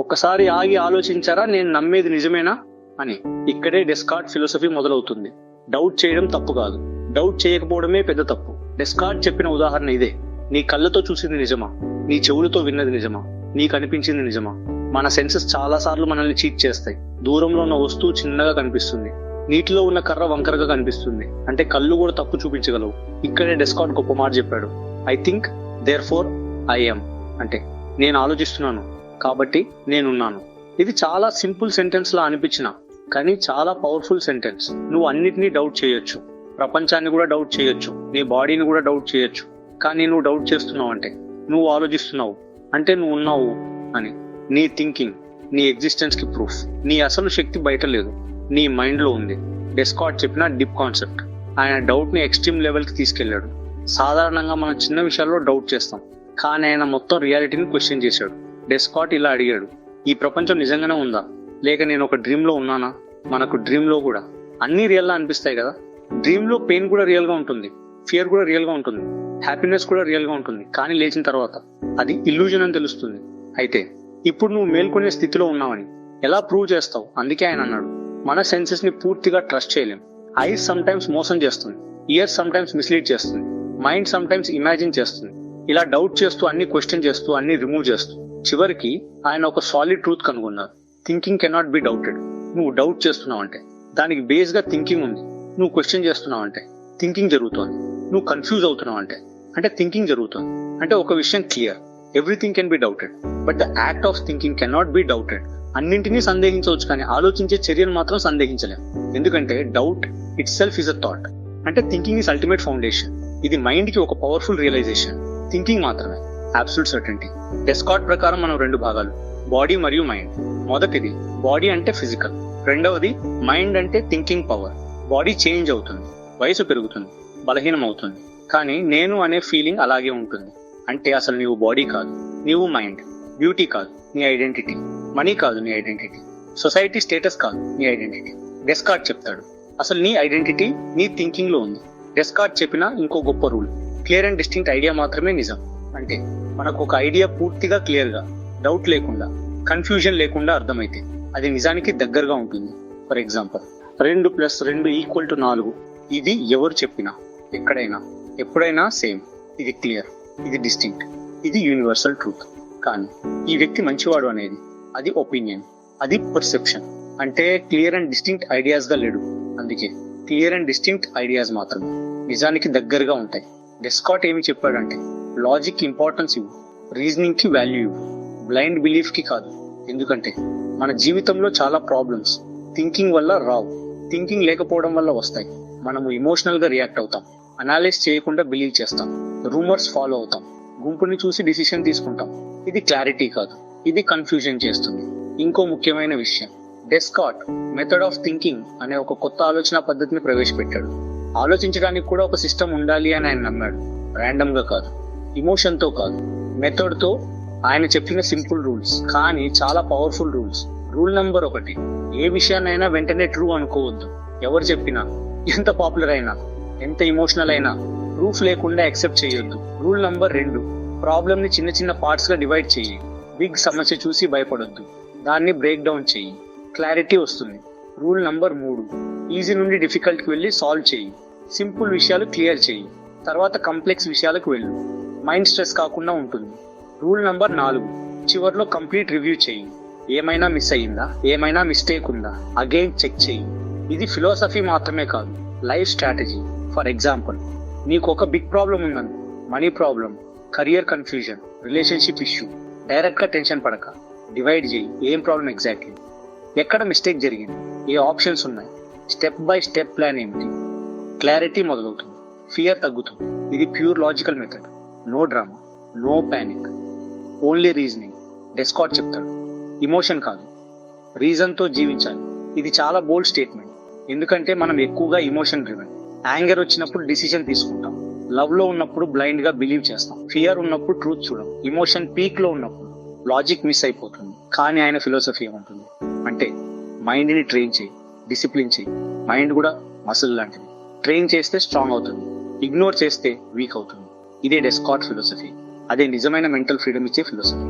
ఒక్కసారి ఆగి ఆలోచించారా నేను నమ్మేది నిజమేనా అని. ఇక్కడే డెస్కార్ట్ ఫిలాసఫీ మొదలవుతుంది. డౌట్ చేయడం తప్పు కాదు, డౌట్ చేయకపోవడమే పెద్ద తప్పు. డెస్కార్ట్ చెప్పిన ఉదాహరణ ఇదే. నీ కళ్ళతో చూసింది నిజమా? నీ చెవులతో విన్నది నిజమా? నీకు అనిపించింది నిజమా? మన సెన్సెస్ చాలా సార్లు మనల్ని చీట్ చేస్తాయి. దూరంలో ఉన్న వస్తువు చిన్నగా కనిపిస్తుంది, నీటిలో ఉన్న కర్ర వంకరగా కనిపిస్తుంది. అంటే కళ్ళు కూడా తప్పు చూపించగలవు. ఇక్కడే డెస్కార్ట్ గొప్ప మాట చెప్పాడు. I think therefore I am. అంటే నేను ఆలోచిస్తున్నాను కాబట్టి నేనున్నాను. ఇది చాలా సింపుల్ సెంటెన్స్ లా అనిపించిన, కానీ చాలా పవర్ఫుల్ సెంటెన్స్. నువ్వు అన్నిటినీ డౌట్ చేయొచ్చు, ప్రపంచాన్ని కూడా డౌట్ చేయొచ్చు, నీ బాడీని కూడా డౌట్ చేయొచ్చు. కానీ నువ్వు డౌట్ చేస్తున్నావు అంటే, నువ్వు ఆలోచిస్తున్నావు అంటే నువ్వు ఉన్నావు అని. నీ థింకింగ్ నీ ఎగ్జిస్టెన్స్ కి ప్రూఫ్. నీ అసలు శక్తి బయట లేదు, నీ మైండ్ లో ఉంది. డెస్కార్ట్ చెప్పిన డీప్ కాన్సెప్ట్. ఆయన డౌట్ ని ఎక్స్ట్రీమ్ లెవెల్ కి తీసుకెళ్లాడు. సాధారణంగా మనం చిన్న విషయాల్లో డౌట్ చేస్తాం, కానీ ఆయన మొత్తం రియాలిటీని క్వశ్చన్ చేశాడు. డెస్కార్ట్ ఇలా అడిగాడు, ఈ ప్రపంచం నిజంగానే ఉందా, లేక నేను ఒక డ్రీమ్ లో ఉన్నానా? మనకు డ్రీమ్ లో కూడా అన్ని రియల్ గా అనిపిస్తాయి కదా. డ్రీమ్ లో పెయిన్ కూడా రియల్ గా ఉంటుంది, ఫియర్ కూడా రియల్ గా ఉంటుంది, హ్యాపీనెస్ కూడా రియల్ గా ఉంటుంది. కానీ లేచిన తర్వాత అది ఇల్యూజన్ అని తెలుస్తుంది. అయితే ఇప్పుడు నువ్వు మేల్కొనే స్థితిలో ఉన్నావని ఎలా ప్రూవ్ చేస్తావు? అందుకే ఆయన అన్నాడు, మన సెన్సెస్ ని పూర్తిగా ట్రస్ట్ చేయలేం. ఐస్ సమ్ టైమ్స్ మోసం చేస్తుంది, ఇయర్స్ సమ్ టైమ్స్ మిస్లీడ్ చేస్తుంది, మైండ్ సమ్ టైమ్స్ ఇమాజిన్ చేస్తుంది. ఇలా డౌట్ చేస్తూ అన్ని క్వశ్చన్ చేస్తూ అన్ని రిమూవ్ చేస్తూ చివరికి ఆయన ఒక సాలిడ్ ట్రూత్ కనుగొన్నారు. Thinking cannot be doubted. నువ్వు డౌట్ చేస్తున్నావు అంటే దానికి బేస్ గా థింకింగ్ ఉంది. నువ్వు క్వశ్చన్ చేస్తున్నావు అంటే థింకింగ్ జరుగుతోంది. నువ్వు కన్ఫ్యూజ్ అవుతున్నావు అంటే థింకింగ్ జరుగుతోంది. అంటే ఒక విషయం clear, everything can be doubted but the act of thinking cannot be doubted. అన్నింటినీ సందేహించవచ్చు కానీ ఆలోచించే చర్యను మాత్రం సందేహించలేం. ఎందుకంటే doubt it self is a thought. అంటే థింకింగ్ ఇస్ అల్టిమేట్ ఫౌండేషన్. ఇది మైండ్ కి ఒక పవర్ఫుల్ రియలైజేషన్. థింకింగ్ మాత్రమే అబ్సల్యూట్ సర్టెనిటీ. డెస్కార్ట్ ప్రకారం మనం రెండు భాగాలు, బాడీ మరియు మైండ్. మొదటిది బాడీ అంటే ఫిజికల్, రెండవది మైండ్ అంటే థింకింగ్ పవర్. బాడీ చేంజ్ అవుతుంది, వయసు పెరుగుతుంది, బలహీనం అవుతుంది, కానీ నేను అనే ఫీలింగ్ అలాగే ఉంటుంది. అంటే అసలు నీవు బాడీ కాదు, నీవు మైండ్. బ్యూటీ కాదు నీ ఐడెంటిటీ, మనీ కాదు నీ ఐడెంటిటీ, సొసైటీ స్టేటస్ కాదు నీ ఐడెంటిటీ. డెస్కార్ట్ చెప్తాడు, అసలు నీ ఐడెంటిటీ నీ థింకింగ్ లో ఉంది. డెస్కార్ట్ చెప్పిన ఇంకో గొప్ప rule, clear and distinct idea మాత్రమే నిజం. అంటే మనకు ఒక ఐడియా పూర్తిగా క్లియర్ గా, డౌట్ లేకుండా, కన్ఫ్యూజన్ లేకుండా అర్థమైతే అది నిజానికి దగ్గరగా ఉంటుంది. For example, 2+2=4. ఇది ఎవరు చెప్పినా, ఎక్కడైనా, ఎప్పుడైనా సేమ్. ఇది క్లియర్, ఇది డిస్టింక్ట్, ఇది యూనివర్సల్ ట్రూత్. కానీ ఈ వ్యక్తి మంచివాడు అనేది అది ఒపీనియన్, అది పర్సెప్షన్. అంటే క్లియర్ అండ్ డిస్టింక్ట్ ఐడియాస్ గా లేడు. అందుకే క్లియర్ అండ్ డిస్టింక్ట్ ఐడియాస్ మాత్రమే నిజానికి దగ్గరగా ఉంటాయి. డెస్కార్ట్ ఏమి చెప్పాడంటే, లాజిక్ ఇంపార్టెన్స్ ఇవ్వు, రీజనింగ్ కి వాల్యూ ఇవ్వు, బ్లైండ్ బిలీఫ్ కి కాదు. ఎందుకంటే మన జీవితంలో చాలా ప్రాబ్లమ్స్ థింకింగ్ వల్ల రావు, థింకింగ్ లేకపోవడం వల్ల వస్తాయి. మనము ఇమోషనల్ గా రియాక్ట్ అవుతాం, అనాలిసిస్ చేయకుండా బిలీవ్ చేస్తాం, రూమర్స్ ఫాలో అవుతాం, గుంపుని చూసి డిసిషన్ తీసుకుంటాం. ఇది క్లారిటీ కాదు, ఇది కన్ఫ్యూజన్ చేస్తుంది. ఇంకో ముఖ్యమైన విషయం, డెస్కార్ట్ మెథడ్ ఆఫ్ థింకింగ్ అనే ఒక కొత్త ఆలోచన పద్ధతిని ప్రవేశపెట్టాడు. ఆలోచించడానికి కూడా ఒక సిస్టమ్ ఉండాలి అని ఆయన నమ్మాడు. ర్యాండమ్ గా కాదు, ఇమోషన్ తో కాదు, మెథడ్ తో. ఆయన చెప్పిన సింపుల్ రూల్స్ కానీ చాలా పవర్ఫుల్ రూల్స్. రూల్ నెంబర్ 1, ఏ విషయాన్నైనా వెంటనే ట్రూ అనుకోవద్దు. ఎవరు చెప్పినా, ఎంత పాపులర్ అయినా, ఎంత ఇమోషనల్ అయినా ప్రూఫ్ లేకుండా యాక్సెప్ట్ చేయొద్దు. రూల్ నెంబర్ 2, ప్రాబ్లమ్ ని చిన్న చిన్న పార్ట్స్ గా డివైడ్ చెయ్యి. బిగ్ సమస్య చూసి భయపడొద్దు, దాన్ని బ్రేక్ డౌన్ చెయ్యి, క్లారిటీ వస్తుంది. రూల్ నెంబర్ 3, ఈజీ నుండి డిఫికల్ట్ కి వెళ్ళి సాల్వ్ చెయ్యి. సింపుల్ విషయాలు క్లియర్ చెయ్యి, తర్వాత కాంప్లెక్స్ విషయాలకు వెళ్ళు. మైండ్ స్ట్రెస్ కాకుండా ఉంటుంది. రూల్ నెంబర్ 4, చివర్లో కంప్లీట్ రివ్యూ చెయ్యి. ఏమైనా మిస్ అయ్యిందా, ఏమైనా మిస్టేక్ ఉందా, అగైన్ చెక్ చెయ్యి. ఇది ఫిలాసఫీ మాత్రమే కాదు, లైఫ్ స్ట్రాటజీ. ఫర్ ఎగ్జాంపుల్, నీకు ఒక బిగ్ ప్రాబ్లం ఉందని, money problem, career confusion, relationship issue. Direct గా టెన్షన్ పడక, డివైడ్ చేయి. ఏం ప్రాబ్లం ఎగ్జాక్ట్లీ, ఎక్కడ మిస్టేక్ జరిగింది, ఏ ఆప్షన్స్ ఉన్నాయి, స్టెప్ బై స్టెప్ ప్లాన్ ఏమిటి. క్లారిటీ మొదలవుతుంది, ఫియర్ తగ్గుతుంది. ఇది pure logical method. No drama, no panic, only reasoning. Descartes చెప్తాడు, ఇమోషన్ కాదు, రీజన్ తో జీవించాలి. ఇది చాలా బోల్డ్ స్టేట్మెంట్, ఎందుకంటే మనం ఎక్కువగా ఇమోషన్ డ్రివెన్. యాంగర్ వచ్చినప్పుడు డిసిషన్ తీసుకుంటాం, లవ్ లో ఉన్నప్పుడు బ్లైండ్ గా బిలీవ్ చేస్తాం, ఫియర్ ఉన్నప్పుడు ట్రూత్ చూడం, ఇమోషన్ పీక్ లో ఉన్నప్పుడు లాజిక్ మిస్ అయిపోతుంది. కానీ ఆయన ఫిలాసఫీ ఏమంటుంది అంటే, మైండ్ ని ట్రైన్ చేయి, డిసిప్లిన్ చేయి. మైండ్ కూడా మసిల్ లాంటిది, ట్రైన్ చేస్తే స్ట్రాంగ్ అవుతుంది, ఇగ్నోర్ చేస్తే వీక్ అవుతుంది. ఇదే డెస్కార్ట్ ఫిలాసఫీ. అదే నిజమైన మెంటల్ ఫ్రీడమ్ ఇచ్చే ఫిలాసఫీ.